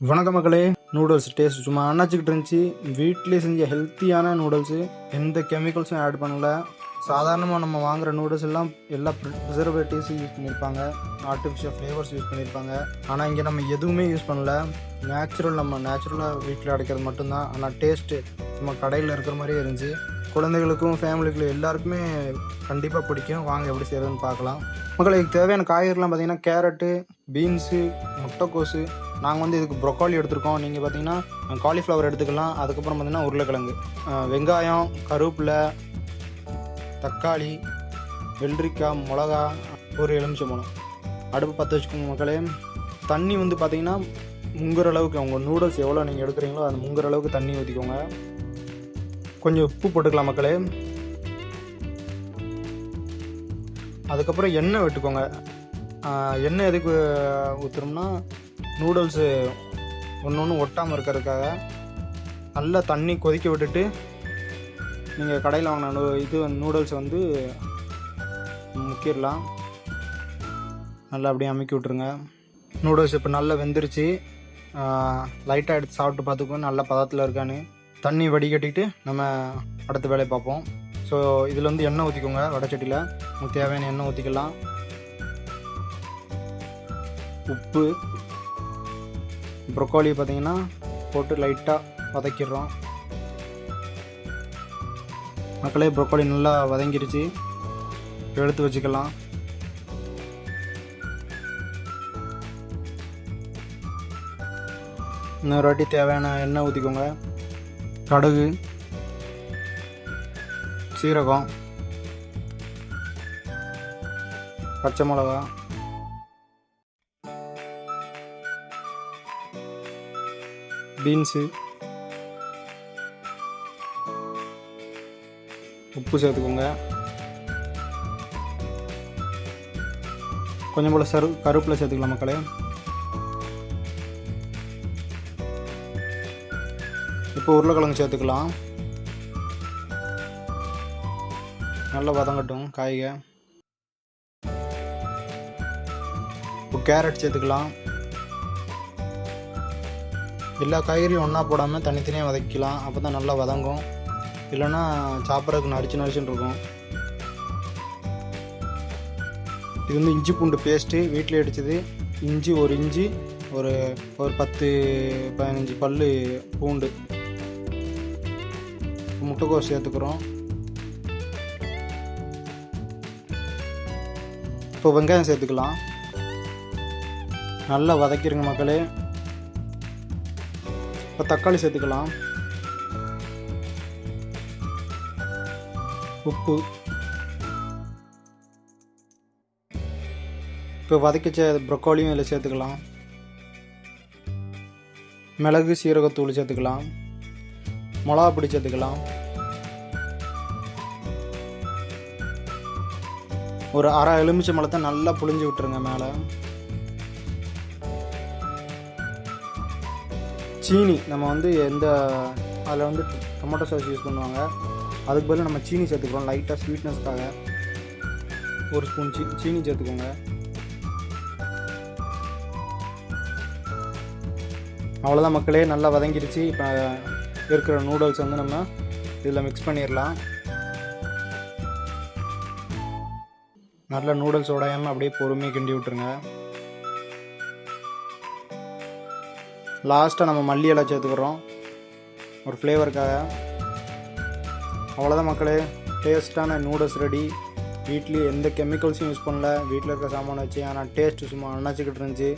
வணக்கம் மக்களே. Noodles taste சும்மா அண்ணாச்சிக்கிட்டு இருந்துச்சு. வீட்டிலே செஞ்ச ஹெல்த்தியான நூடுல்ஸு, எந்த கெமிக்கல்ஸும் ஆட் பண்ணல. சாதாரணமாக நம்ம வாங்குகிற நூடுல்ஸ் எல்லாம் எல்லா ப்ரிசர்வேட்டிவ்ஸ் யூஸ் பண்ணியிருப்பாங்க, ஆர்டிஃபிஷியல் ஃப்ளேவர்ஸ் யூஸ் பண்ணியிருப்பாங்க. ஆனால் இங்கே நம்ம எதுவுமே யூஸ் பண்ணல. நம்ம நேச்சுரலாக வீட்டில் அடைக்கிறது மட்டும்தான். ஆனால் டேஸ்ட்டு நம்ம கடையில் இருக்கிற மாதிரியே இருந்துச்சு. குழந்தைகளுக்கும் ஃபேமிலிக்கும் எல்லாருக்குமே கண்டிப்பாக பிடிக்கும். வாங்க எப்படி செய்கிறதுன்னு பார்க்கலாம். மக்களுக்கு தேவையான காய்கறிலாம் பார்த்திங்கன்னா கேரட்டு, பீன்ஸு, முட்டைக்கோஸு. நாங்கள் இதுக்கு ப்ரொக்காலி எடுத்துருக்கோம். நீங்கள் பார்த்தீங்கன்னா காலிஃப்ளவர் எடுத்துக்கலாம். அதுக்கப்புறம் பார்த்திங்கன்னா உருளைக்கிழங்கு, வெங்காயம், கருவேப்பிலை, தக்காளி, வெள்ளரிக்காய், மிளகா, ஒரு எலுமிச்சம்பழம். அடுப்பு பற்ற வச்சுக்கோங்க மக்களே. தண்ணி பார்த்திங்கன்னா முங்குற அளவுக்கு, உங்கள் நூடுல்ஸ் எவ்வளோ நீங்கள் எடுக்கிறீங்களோ அது முங்குற அளவுக்கு தண்ணி ஊற்றிக்கோங்க. கொஞ்சம் உப்பு போட்டுக்கலாம் மக்களே. அதுக்கப்புறம் எண்ணெய் விட்டுக்கோங்க. எண்ணெய் எதுக்கு ஊற்றுறோம்னா நூடுல்ஸு ஒன்று ஒட்டாமல் இருக்கிறதுக்காக. நல்லா தண்ணி கொதிக்க விட்டுட்டு நீங்கள் கடையில் வாங்கின நூடுல்ஸை முக்கிடலாம். நல்லா அப்படியே அமுக்கி விட்ருங்க. நூடுல்ஸ் இப்போ நல்லா வெந்துருச்சு. லைட்டாக எடுத்து சாப்பிட்டு பார்த்துக்கோ நல்ல பதத்தில் இருக்கான்னு. தண்ணி வடிகட்டிட்டு நம்ம அடுத்த வேலையை பார்ப்போம். ஸோ இதில் எண்ணெய் ஊற்றிக்கோங்க. வடைச்சட்டியில் உங்களுக்கு தேவையான எண்ணெய் ஊற்றிக்கலாம். உப்பு, ப்ரொக்கோலி பார்த்திங்கன்னா போட்டு லைட்டாக வதக்கிடுறோம். மக்களே, ப்ரொக்கோலி நல்லா வதங்கிருச்சு. எடுத்து வச்சுக்கலாம். இன்னொரு வாட்டி தேவையான எண்ணெய் ஊற்றிக்கோங்க. கடுகு, சீரகம், பச்சை மிளகா, பீன்ஸு, உப்பு சேர்த்துக்கோங்க. கொஞ்சம் போல் கருவேப்பிலை சேர்த்துக்கலாம் மக்களே. இப்போ உருளைக்கிழங்கு சேர்த்துக்கலாம். நல்லா வதங்கட்டும் காய்க. இப்போ கேரட் சேர்த்துக்கலாம். எல்லா காய்கறியும் ஒன்றா போடாமல் தனித்தனியாக வதக்கிக்கலாம். அப்போ தான் நல்லா வதங்கும். இல்லைன்னா சாப்பிட்றதுக்கு நரிச்சுன்னு இருக்கும். இது இஞ்சி பூண்டு பேஸ்ட்டு வீட்டில் அடித்தது. இஞ்சி ஒரு 10-15 பல் பூண்டு. முட்டைக்கோஸ் சேர்த்துக்கிறோம். இப்போ வெங்காயம் சேர்த்துக்கலாம். நல்லா வதக்கிடுங்க மக்களே. இப்போ தக்காளி சேர்த்துக்கலாம். உப்பு. இப்போ வதக்கிச்ச ப்ரொக்கோலியும் இதில் சேர்த்துக்கலாம். மிளகு, சீரகத்தூள் சேர்த்துக்கலாம். மிளகா பொடி சேர்த்துக்கலாம். ஒரு அரை எலுமிச்சை பழத்தை நல்லா புழிஞ்சு விட்டுருங்க மேலே. சீனி நம்ம அதில் டொமேட்டோ சாஸ் யூஸ் பண்ணுவாங்க. அதுக்கு பதில் நம்ம சீனி சேர்த்துக்கிறோம். லைட்டாக ஸ்வீட்னஸ்க்காக ஒரு ஸ்பூன் சீனி சேர்த்துக்கோங்க. அவ்வளோதான் மக்களே, நல்லா வதங்கிருச்சு. இப்போ இருக்கிற நூடுல்ஸ் நம்ம இதில் மிக்ஸ் பண்ணிடலாம். நல்லா நூடுல்ஸ் உடையாமல் அப்படியே பொறுமையாக கிண்டி விட்டுருங்க. லாஸ்ட்டாக நம்ம மல்லி இலை சேர்த்துக்கிறோம் ஒரு ஃப்ளேவருக்காக. அவ்வளோதான் மக்களே, டேஸ்ட்டான நூடுல்ஸ் ரெடி. வீட்லேயே எந்த கெமிக்கல்ஸும் யூஸ் பண்ணல. வீட்டில் இருக்க சாமான் வச்சு. ஆனால் டேஸ்ட்டு சும்மா அண்ணாச்சிக்கிட்டு இருந்துச்சு.